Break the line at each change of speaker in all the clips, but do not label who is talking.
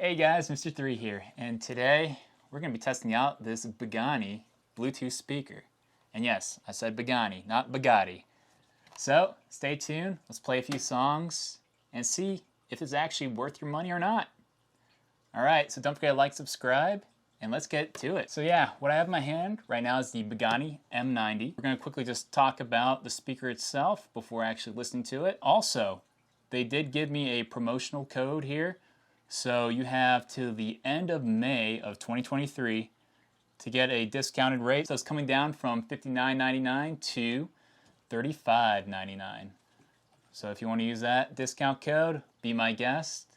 Hey guys, Mr.III here, and today we're going to be testing out this Bugani Bluetooth speaker. And yes, I said Bugani, not Bugatti. So, stay tuned, let's play a few songs, and see if it's actually worth your money or not. Alright, so don't forget to like, subscribe, and let's get to it. So yeah, what I have in my hand right now is the Bugani M90. We're going to quickly just talk about the speaker itself before actually listening to it. Also, they did give me a promotional code here. So you have till the end of May of 2023 to get a discounted rate. So it's coming down from $59.99 to $35.99. So if you want to use that discount code, be my guest.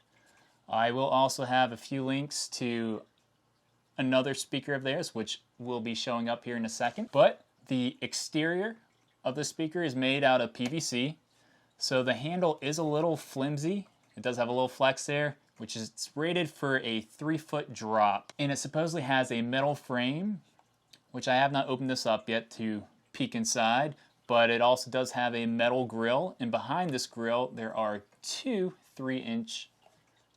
I will also have a few links to another speaker of theirs, which will be showing up here in a second. But the exterior of the speaker is made out of PVC. So the handle is a little flimsy. It does have a little flex there, which is it's rated for a 3-foot drop. And it supposedly has a metal frame, which I have not opened this up yet to peek inside, but it also does have a metal grill, and behind this grill there are two 3-inch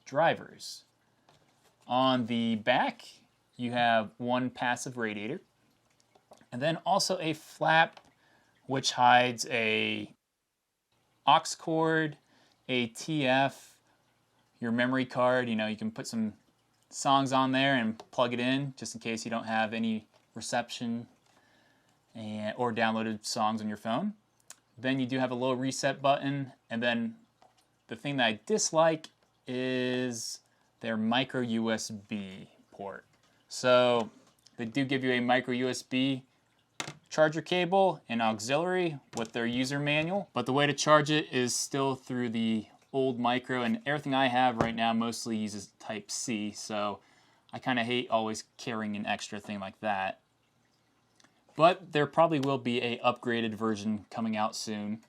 drivers. On the back you have one passive radiator, and then also a flap which hides a aux cord, a TF, your memory card. You know, you can put some songs on there and plug it in just in case you don't have any reception or downloaded songs on your phone. Then you do have a little reset button, and then the thing that I dislike is their micro USB port. So they do give you a micro USB charger cable and auxiliary with their user manual, but the way to charge it is still through the old micro, and everything I have right now mostly uses type C, so I kind of hate always carrying an extra thing like that. But there probably will be a upgraded version coming out soon.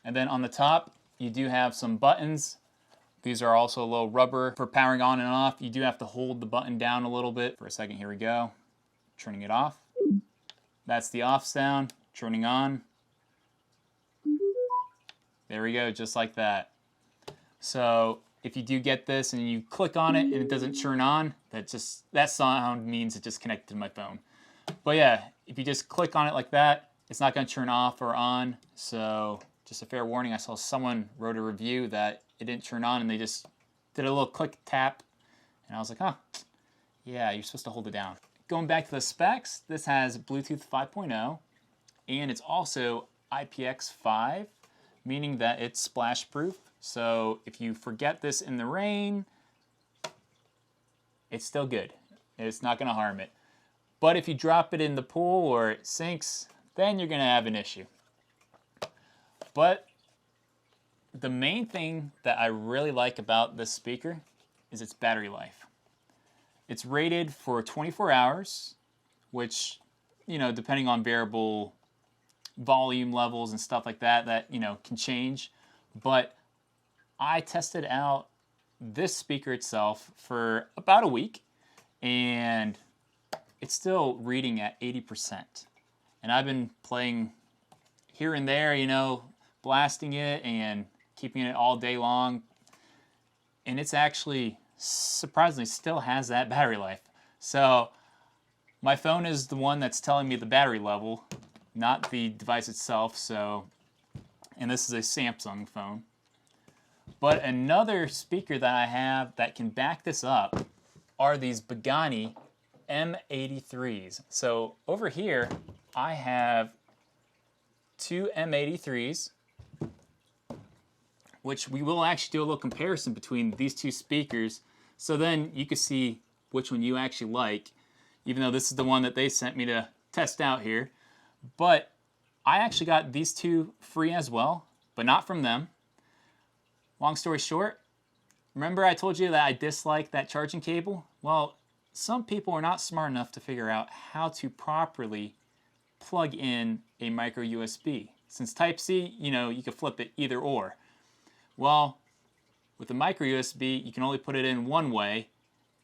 And then on the top you do have some buttons. These are also a little rubber for powering on and off. You do have to hold the button down a little bit for a second. Here we go. Turning it off. That's the off sound. Turning on. There we go, just like that. So if you do get this and you click on it and it doesn't turn on, that sound means it just connected to my phone. But yeah, if you just click on it like that, it's not going to turn off or on. So just a fair warning, I saw someone wrote a review that it didn't turn on and they just did a little click tap, and I was like, huh, yeah, you're supposed to hold it down. Going back to the specs, this has Bluetooth 5.0 and it's also IPX5, meaning that it's splash proof. So if you forget this in the rain, it's still good. It's not going to harm it. But if you drop it in the pool or it sinks, then you're going to have an issue. But the main thing that I really like about this speaker is its battery life. It's rated for 24 hours, which, you know, depending on variable volume levels and stuff like that, you know, can change. But I tested out this speaker itself for about a week, and it's still reading at 80%. And I've been playing here and there, you know, blasting it and keeping it all day long, and it's actually surprisingly still has that battery life. So my phone is the one that's telling me the battery level, not the device itself. So, and this is a Samsung phone. But another speaker that I have that can back this up are these Bugani M83s. So over here I have two M83s, which we will actually do a little comparison between these two speakers, so then you can see which one you actually like, even though this is the one that they sent me to test out here. But I actually got these two free as well, but not from them. Long story short, remember I told you that I dislike that charging cable? Well, some people are not smart enough to figure out how to properly plug in a micro USB. Since Type-C, you know, you can flip it either or. Well, with the micro USB, you can only put it in one way,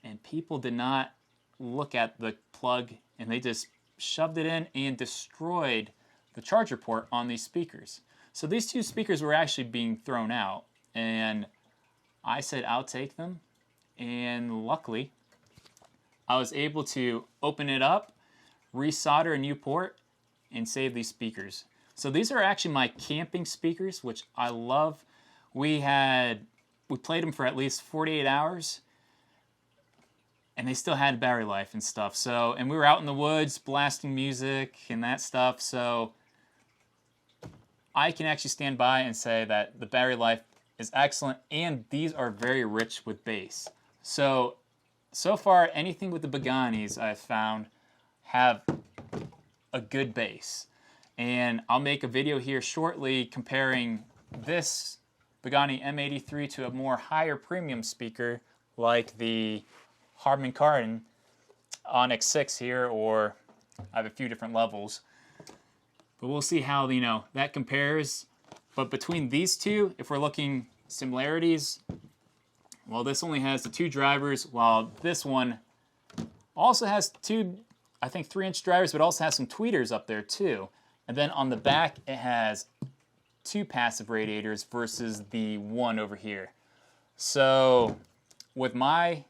and people did not look at the plug, and they just shoved it in and destroyed the charger port on these speakers. So these two speakers were actually being thrown out, and I said I'll take them and luckily I was able to open it up, resolder a new port, and save these speakers. So these are actually my camping speakers, which I love. We played them for at least 48 hours, and they still had battery life and stuff. So, and we were out in the woods blasting music and that stuff. So I can actually stand by and say that the battery life is excellent, and these are very rich with bass. So far, anything with the Buganis I've found have a good bass. And I'll make a video here shortly comparing this Bugani M83 to a more higher premium speaker like the Harman Kardon Onyx 6 here, or I have a few different levels. But we'll see how, that compares. But between these two, if we're looking similarities, well, this only has the 2 drivers, while this one also has 2, I think 3-inch drivers, but also has some tweeters up there too. And then on the back, it has 2 passive radiators versus the 1 over here. So with my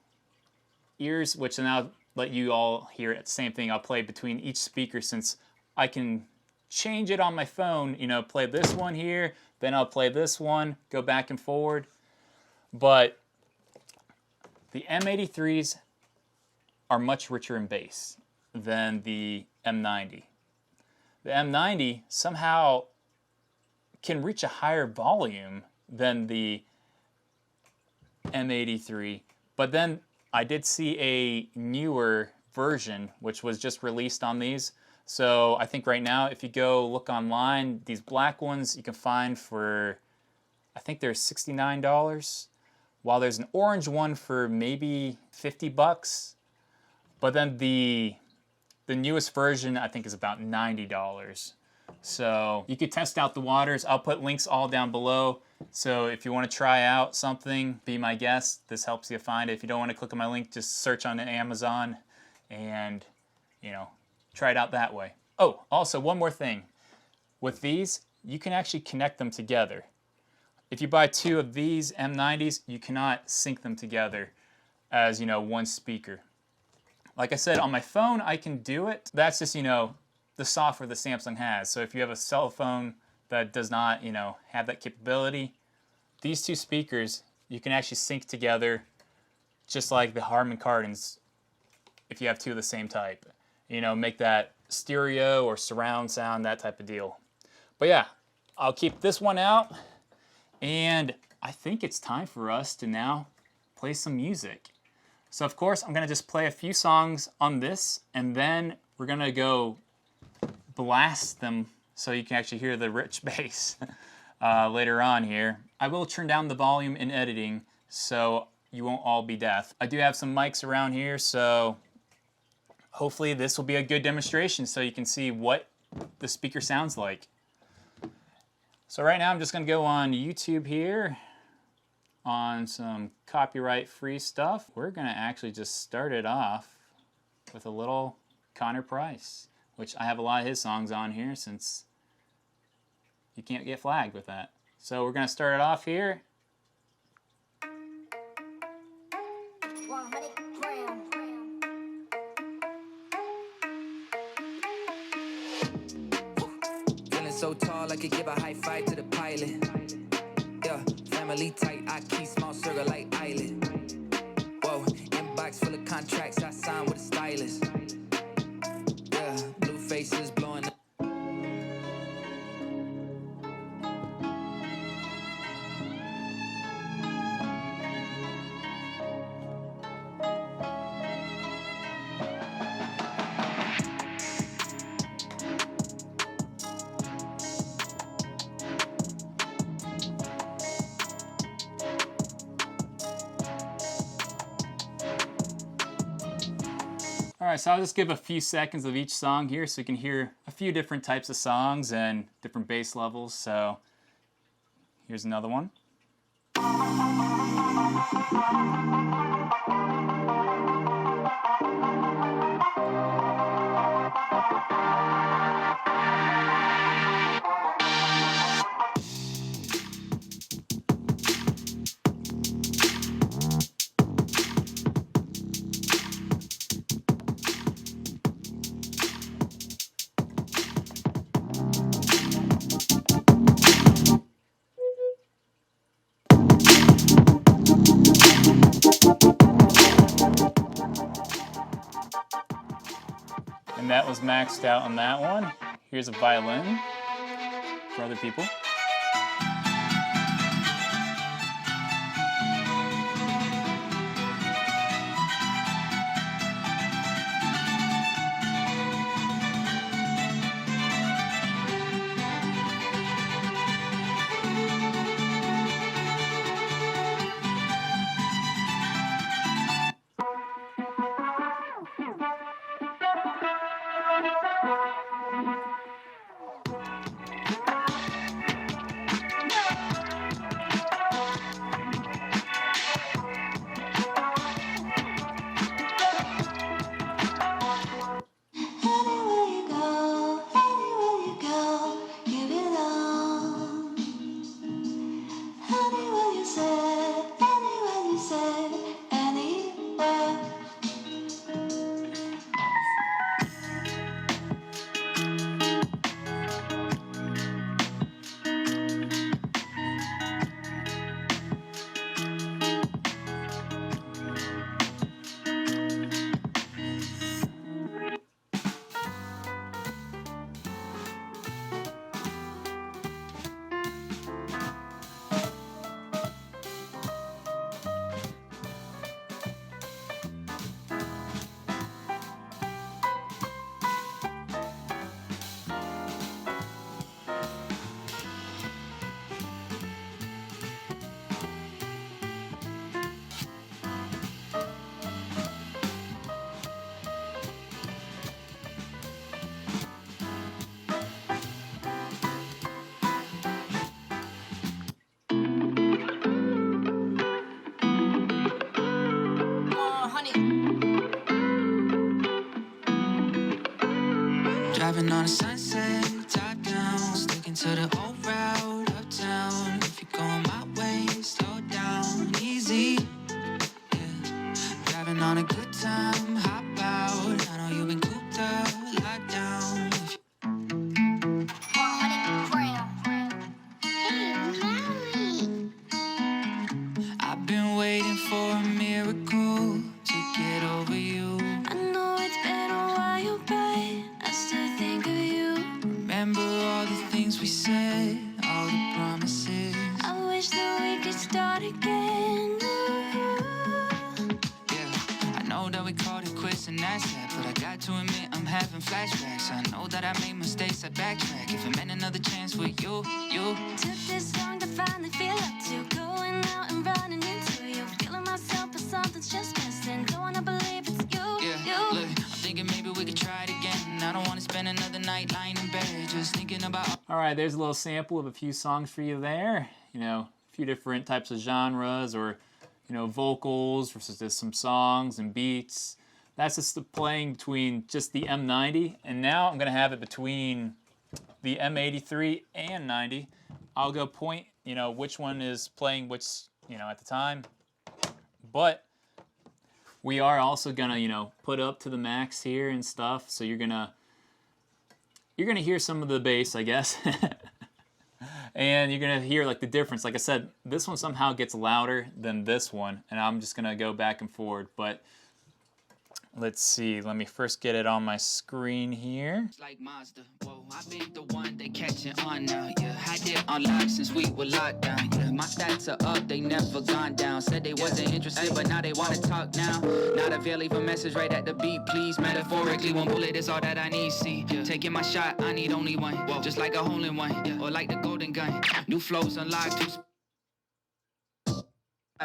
ears, which then I'll let you all hear it, same thing, I'll play between each speaker since I can change it on my phone, play this one here, then I'll play this one, go back and forward. But the M83s are much richer in bass than the M90. The M90 somehow can reach a higher volume than the M83, but then I did see a newer version which was just released on these. So I think right now, if you go look online, these black ones you can find for, I think they're $69, while there's an orange one for maybe $50. But then the newest version I think is about $90. So you could test out the waters. I'll put links all down below. So if you want to try out something, be my guest. This helps you find it. If you don't want to click on my link, just search on Amazon and, try it out that way. Oh, also one more thing. With these, you can actually connect them together. If you buy 2 of these M90s, you cannot sync them together as, one speaker. Like I said, on my phone, I can do it. That's just, the software that Samsung has. So if you have a cell phone that does not, have that capability, these 2 speakers, you can actually sync together just like the Harman Kardons if you have 2 of the same type. Make that stereo or surround sound, that type of deal. But yeah, I'll keep this one out, and I think it's time for us to now play some music. So of course, I'm gonna just play a few songs on this, and then we're gonna go blast them so you can actually hear the rich bass later on here. I will turn down the volume in editing so you won't all be deaf. I do have some mics around here, so hopefully this will be a good demonstration so you can see what the speaker sounds like. So right now I'm just gonna go on YouTube here on some copyright-free stuff. We're gonna actually just start it off with a little Reg Price, which I have a lot of his songs on here since you can't get flagged with that. So we're gonna start it off here.
Feeling so tall I could give a high five to the pilot. Yeah, family tight, I keep small circle like island. Whoa, inbox full of contracts I signed with a stylist. Yeah, blue faces blowing up.
Alright, so I'll just give a few seconds of each song here so you can hear a few different types of songs and different bass levels. So here's another one. that was maxed out on that one. Here's a violin for other people.
Driving on a sunset, top down, sticking to the old route, uptown. If you're going my way, slow down, easy. Yeah. Driving on a good time, hop out. I know you've been cooped up, locked down. I've been waiting for a miracle to get over you. I know it's been a while, but I still think of you. Remember all the things we said, all the promises. I wish that we could start again. Yeah, I know that we called it quits and that's that, but I got to admit I'm having flashbacks. I know that I made mistakes, I backtrack. If it meant another chance with you. Took this long to finally feel up to going out and running into you. Feeling myself, but something's just missing. Don't wanna believe it's you. Look, I'm thinking maybe we could try it again. I don't wanna spend another night lying in bed, just thinking about.
All right, there's a little sample of a few songs for you there. You know, a few different types of genres, or you know, vocals versus just some songs and beats. That's just the playing between just the M90, and now I'm gonna have it between the M83 and 90. I'll go point, you know, which one is playing which, you know, at the time. But we are also gonna, you know, put up to the max here and stuff. So you're gonna hear some of the bass, I guess. And you're gonna hear like the difference. Like I said, this one somehow gets louder than this one, and I'm just gonna go back and forward. But let's see, let me first get it on my screen here.
It's like Mazda. Whoa, I been the one they catching on now. Yeah, had it on lock since we were locked down. Yeah, my stats are up, they never gone down. Said they wasn't interested, but now they wanna talk now. Not avail, leave a message right at the beat, please. Metaphorically, one bullet is all that I need. See, taking my shot, I need only one. Whoa. Just like a hole in one, or like the golden gun. New flows unlocked.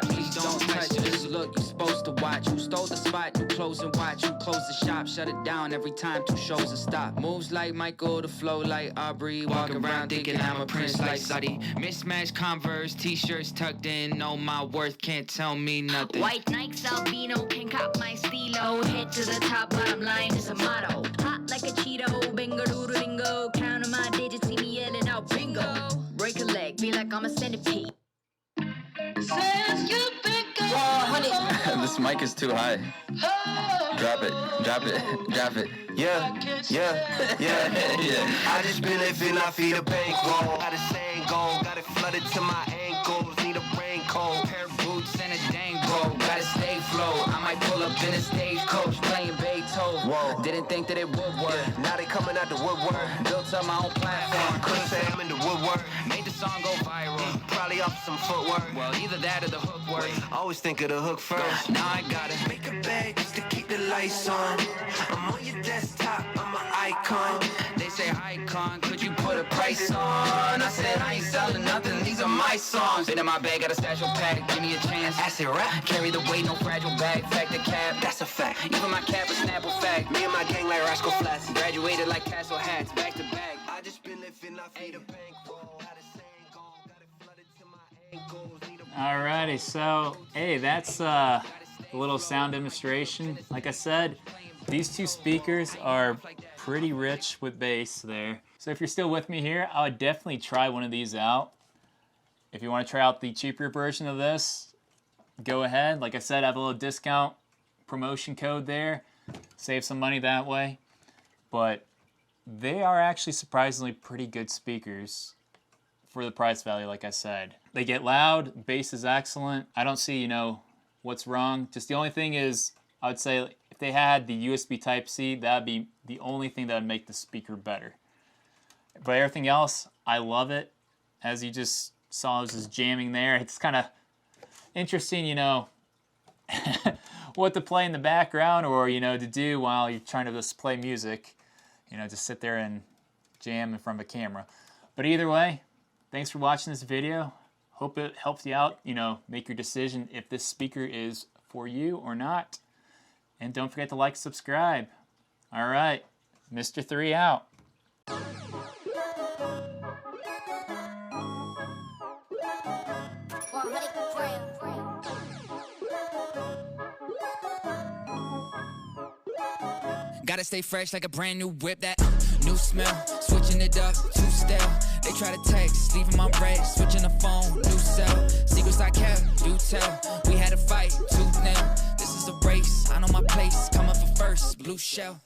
Please don't touch this look, you supposed to watch. Who stole the spot, you close and watch. Who closed the shop, shut it down every time 2 shows a stop. Moves like Michael, the flow like Aubrey. Walking around thinking I'm a prince like Saudi. Mismatched Converse, t-shirts tucked in. Know my worth, can't tell me nothing.
White Nikes, albino, can cop my stilo. Head to the top, bottom line is a motto. Hot like a Cheeto, bingo doodle bingo. Counting my digits, see me yelling out bingo. Break a leg, feel like I'm a centipede.
This mic is too high. Drop it, drop it, drop it. Yeah.
I just been living off the bankroll. Got a same goal, got it flooded to my ankles. Need a raincoat,
Pair of boots and a dang bro. Gotta stay flow. I'm might pull up in a stagecoach playing Beethoven.
Whoa.
Didn't think that it would work.
Now they coming out the woodwork.
Built up my own platform.
Couldn't say I'm in the woodwork.
Made the song go viral.
Probably off some footwork.
Well, either that or the hook work.
Always think of the hook first.
Now I gotta
Make a bag just to keep the lights on. I'm on your desktop, I'm an icon.
They say, icon, could you put a price on? I said, I ain't selling nothing, these are my songs. Been in my bag, got a stash of pack, give me a chance.
Acid rap,
Carry the weight, no fragile bag, fact the cap.
that's a fact.
Even my cap a Snapple fact.
Me and my gang like Rascal Flats.
Graduated like Castle Hats, back to back.
I just been living off the bankroll. Had a saying go, got it flooded to my ankles. Need a
Alrighty, so hey, that's a little sound demonstration. Like I said, these two speakers are pretty rich with bass there. So if you're still with me here, I would definitely try one of these out. If you want to try out the cheaper version of this, go ahead. Like I said, I have a little discount promotion code there. Save some money that way. But they are actually surprisingly pretty good speakers for the price value, like I said. They get loud, bass is excellent. I don't see, what's wrong. Just the only thing is, I would say if they had the USB Type-C, that'd be the only thing that would make the speaker better. But everything else, I love it. As you just saw, I was just jamming there. It's kind of interesting, what to play in the background or, to do while you're trying to just play music. Just sit there and jam in front of a camera. But either way, thanks for watching this video. Hope it helps you out, make your decision if this speaker is for you or not. And don't forget to like and subscribe. All right, Mr.III out.
Gotta stay fresh like a brand new whip, that new smell, switching it up, too stale. They try to text, leaving my red, switching the phone, new cell. Secrets I kept, do tell. We had a fight, tooth nail. This is a race, I know my place, coming for first, blue shell.